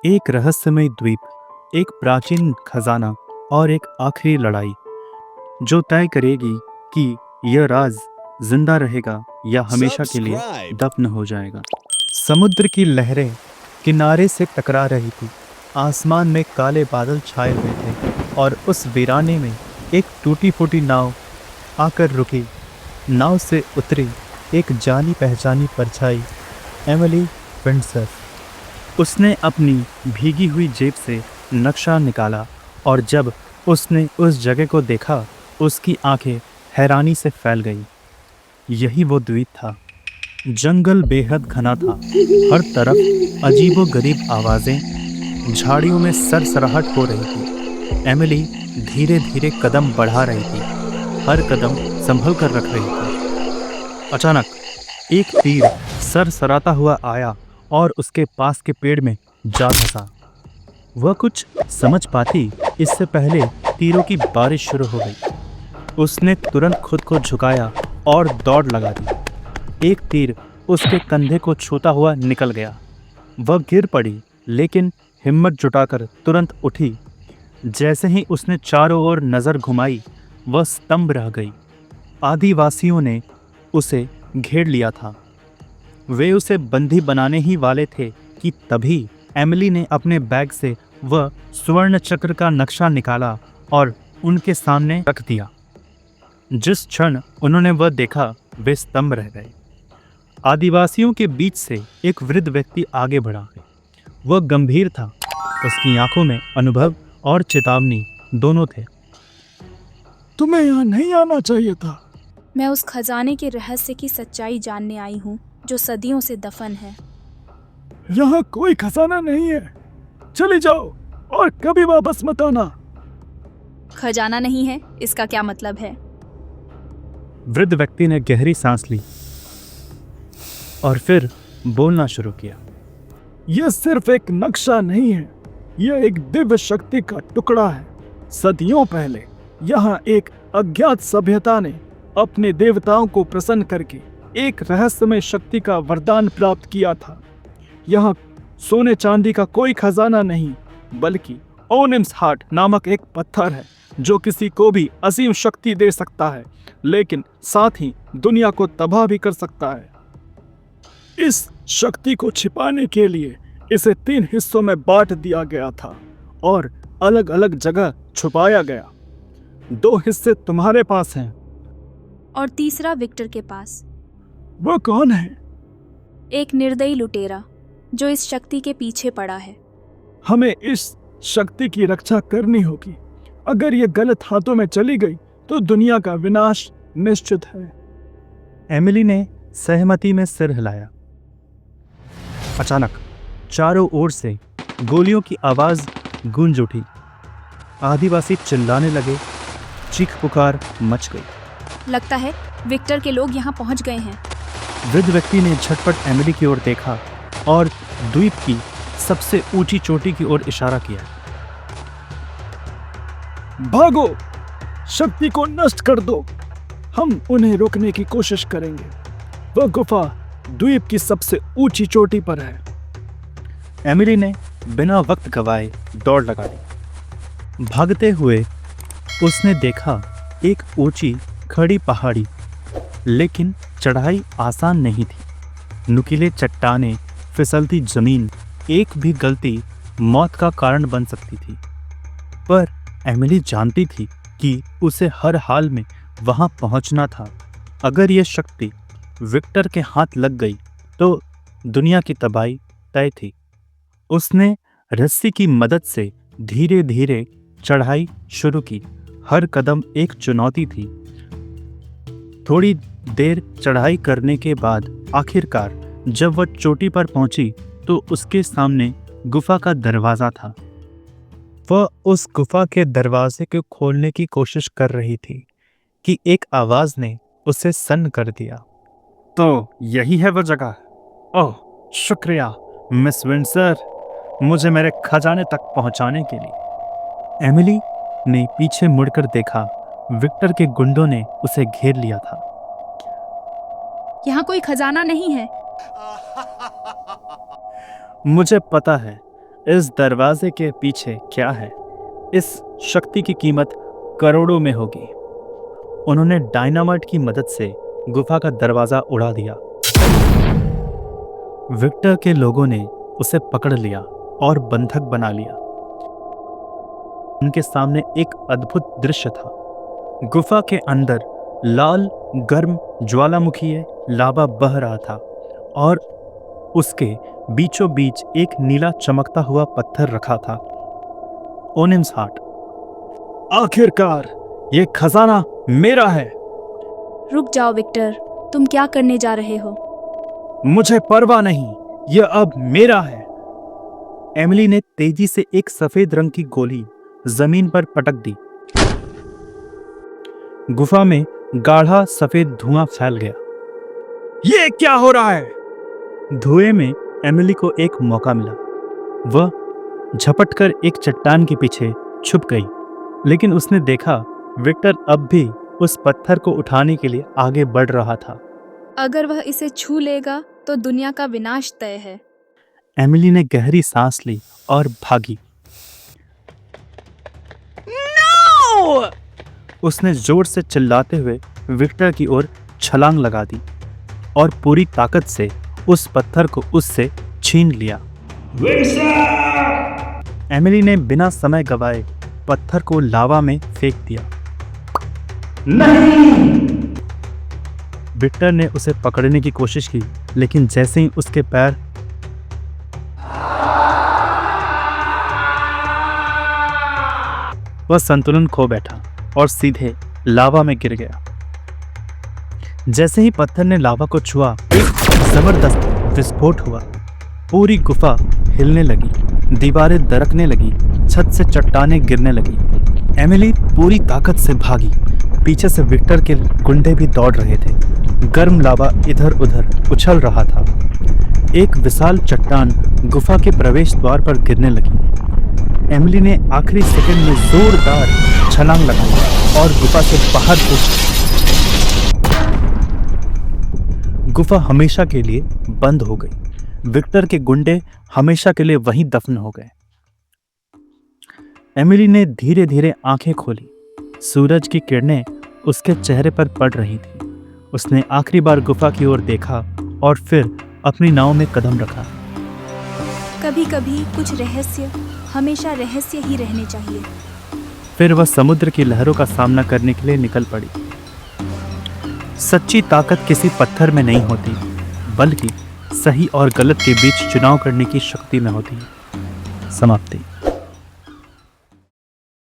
एक रहस्यमय द्वीप, एक प्राचीन खजाना और एक आखिरी लड़ाई जो तय करेगी कि यह राज जिंदा रहेगा या हमेशा के लिए Subscribe. दफन हो जाएगा। समुद्र की लहरें किनारे से टकरा रही थी। आसमान में काले बादल छाए हुए थे और उस वीराने में एक टूटी फूटी नाव आकर रुकी। नाव से उतरी एक जानी पहचानी परछाई, एमिली विंडसर। उसने अपनी भीगी हुई जेब से नक्शा निकाला और जब उसने उस जगह को देखा, उसकी आंखें हैरानी से फैल गई। यही वो द्वीप था। जंगल बेहद घना था। हर तरफ अजीबोगरीब आवाज़ें, झाड़ियों में सरसराहट हो रही थी। एमिली धीरे धीरे कदम बढ़ा रही थी, हर कदम संभल कर रख रही थी। अचानक एक तीर सरसराता हुआ आया और उसके पास के पेड़ में जा धंसा। वह कुछ समझ पाती इससे पहले तीरों की बारिश शुरू हो गई। उसने तुरंत खुद को झुकाया और दौड़ लगा दी। एक तीर उसके कंधे को छूता हुआ निकल गया। वह गिर पड़ी, लेकिन हिम्मत जुटाकर तुरंत उठी। जैसे ही उसने चारों ओर नजर घुमाई, वह स्तंभ रह गई। आदिवासियों ने उसे घेर लिया था। वे उसे बंदी बनाने ही वाले थे कि तभी एमिली ने अपने बैग से वह स्वर्ण चक्र का नक्शा निकाला और उनके सामने रख दिया। जिस क्षण उन्होंने वह देखा, वे स्तंभ रह गए। आदिवासियों के बीच से एक वृद्ध व्यक्ति आगे बढ़ा। वह गंभीर था। उसकी आंखों में अनुभव और चेतावनी दोनों थे। तुम्हें यहाँ नहीं आना चाहिए था। मैं उस खजाने के रहस्य की सच्चाई जानने आई हूँ जो सदियों से दफन है। यहाँ कोई खजाना नहीं है। चली जाओ और कभी वापस मत आना। खजाना नहीं है, इसका क्या मतलब है? वृद्ध व्यक्ति ने गहरी सांस ली और फिर बोलना शुरू किया। यह सिर्फ एक नक्शा नहीं है, यह एक दिव्य शक्ति का टुकड़ा है। सदियों पहले यहाँ एक अज्ञात सभ्यता ने अपने देवताओं को प्रसन्न करके एक रहस्यमय शक्ति का वरदान प्राप्त किया था। यहाँ सोने चांदी का कोई खजाना नहीं, बल्कि ओनिम्स हार्ट नामक एक पत्थर है जो किसी को भी असीम शक्ति दे सकता है, लेकिन साथ ही दुनिया को तबाह भी कर सकता है। इस शक्ति को छिपाने के लिए इसे 3 हिस्सों में बांट दिया गया था और अलग अलग जगह छुपाया गया। 2 हिस्से तुम्हारे पास हैं। और तीसरा विक्टर के पास। वो कौन है? एक निर्दयी लुटेरा जो इस शक्ति के पीछे पड़ा है। हमें इस शक्ति की रक्षा करनी होगी। अगर ये गलत हाथों में चली गई तो दुनिया का विनाश निश्चित है। एमिली ने सहमति में सिर हिलाया। अचानक चारों ओर से गोलियों की आवाज गूंज उठी। आदिवासी चिल्लाने लगे। चीख पुकार मच गई। लगता है विक्टर के लोग यहाँ पहुँच गए हैं। वृद्ध व्यक्ति ने झटपट एमिली की ओर देखा और द्वीप की सबसे ऊंची चोटी की ओर इशारा किया। भागो, शक्ति को नष्ट कर दो। हम उन्हें रोकने की कोशिश करेंगे। वह गुफा द्वीप की सबसे ऊंची चोटी पर है। एमिली ने बिना वक्त गवाए दौड़ लगा दी। भागते हुए उसने देखा एक ऊंची खड़ी पहाड़ी, लेकिन चढ़ाई आसान नहीं थी। नुकीले चट्टानें, फिसलती जमीन, एक भी गलती मौत का कारण बन सकती थी। पर एमिली जानती थी कि उसे हर हाल में वहां पहुंचना था। अगर यह शक्ति विक्टर के हाथ लग गई तो दुनिया की तबाही तय थी। उसने रस्सी की मदद से धीरे धीरे चढ़ाई शुरू की। हर कदम एक चुनौती थी। थोड़ी देर चढ़ाई करने के बाद आखिरकार जब वह चोटी पर पहुंची तो उसके सामने गुफा का दरवाजा था। वह उस गुफा के दरवाजे को खोलने की कोशिश कर रही थी कि एक आवाज ने उसे सन्न कर दिया। तो यही है वह जगह। ओह, शुक्रिया मिस विंडसर, मुझे मेरे खजाने तक पहुंचाने के लिए। एमिली ने पीछे मुड़कर देखा। विक्टर के गुंडों ने उसे घेर लिया था। यहाँ कोई खजाना नहीं है। मुझे पता है, इस दरवाजे के पीछे क्या है? इस शक्ति की कीमत करोड़ों में होगी। उन्होंने डायनामाइट की मदद से गुफा का दरवाजा उड़ा दिया। विक्टर के लोगों ने उसे पकड़ लिया और बंधक बना लिया। उनके सामने एक अद्भुत दृश्य था। गुफा के अंदर लाल गर्म ज्वालामुखी लावा बह रहा था और उसके बीचों बीच एक नीला चमकता हुआ पत्थर रखा था। ओनिम्स हार्ट। आखिरकार ये खजाना मेरा है। रुक जाओ विक्टर, तुम क्या करने जा रहे हो? मुझे परवाह नहीं, यह अब मेरा है। एमिली ने तेजी से एक सफेद रंग की गोली जमीन पर पटक दी। गुफा में गाढ़ा सफेद धुआं फैल गया। ये क्या हो रहा है? धुएं में एमिली को एक मौका मिला। वह झपटकर एक चट्टान के पीछे छुप गई, लेकिन उसने देखा विक्टर अब भी उस पत्थर को उठाने के लिए आगे बढ़ रहा था। अगर वह इसे छू लेगा तो दुनिया का विनाश तय है। एमिली ने गहरी सांस ली और भागी। No! उसने जोर से चिल्लाते हुए विक्टर की ओर छलांग लगा दी और पूरी ताकत से उस पत्थर को उससे छीन लिया। एमिली ने बिना समय गवाए पत्थर को लावा में फेंक दिया। नहीं! विक्टर ने उसे पकड़ने की कोशिश की, लेकिन जैसे ही उसके पैर वह संतुलन खो बैठा और सीधे लावा में गिर गया। जैसे ही पत्थर ने लावा को छुआ, एक जबरदस्त विस्फोट हुआ। पूरी गुफा हिलने लगी, दीवारें दरकने लगी, छत से चट्टानें गिरने लगी। एमिली पूरी ताकत से भागी। पीछे से विक्टर के गुंडे भी दौड़ रहे थे। गर्म लावा इधर उधर उछल रहा था। एक विशाल चट्टान गुफा के प्रवेश द्वार पर गिरने लगी। एमिली ने आखिरी सेकंड में जोरदार छलांग लगाई और गुफा से बाहर कूदी। गुफा हमेशा के लिए बंद हो गई। विक्टर के गुंडे हमेशा के लिए वहीं दफन हो गए। एमिली ने धीरे धीरे आंखें खोली। सूरज की किरणें उसके चेहरे पर पड़ रही थी। उसने आखिरी बार गुफा की ओर देखा और फिर अपनी नाव में कदम रखा। कभी कभी कुछ रहस्य हमेशा रहस्य ही रहने चाहिए। फिर वह समुद्र की लहरों का सामना करने के लिए निकल पड़ी। सच्ची ताकत किसी पत्थर में नहीं होती, बल्कि सही और गलत के बीच चुनाव करने की शक्ति में होती है। समाप्ति।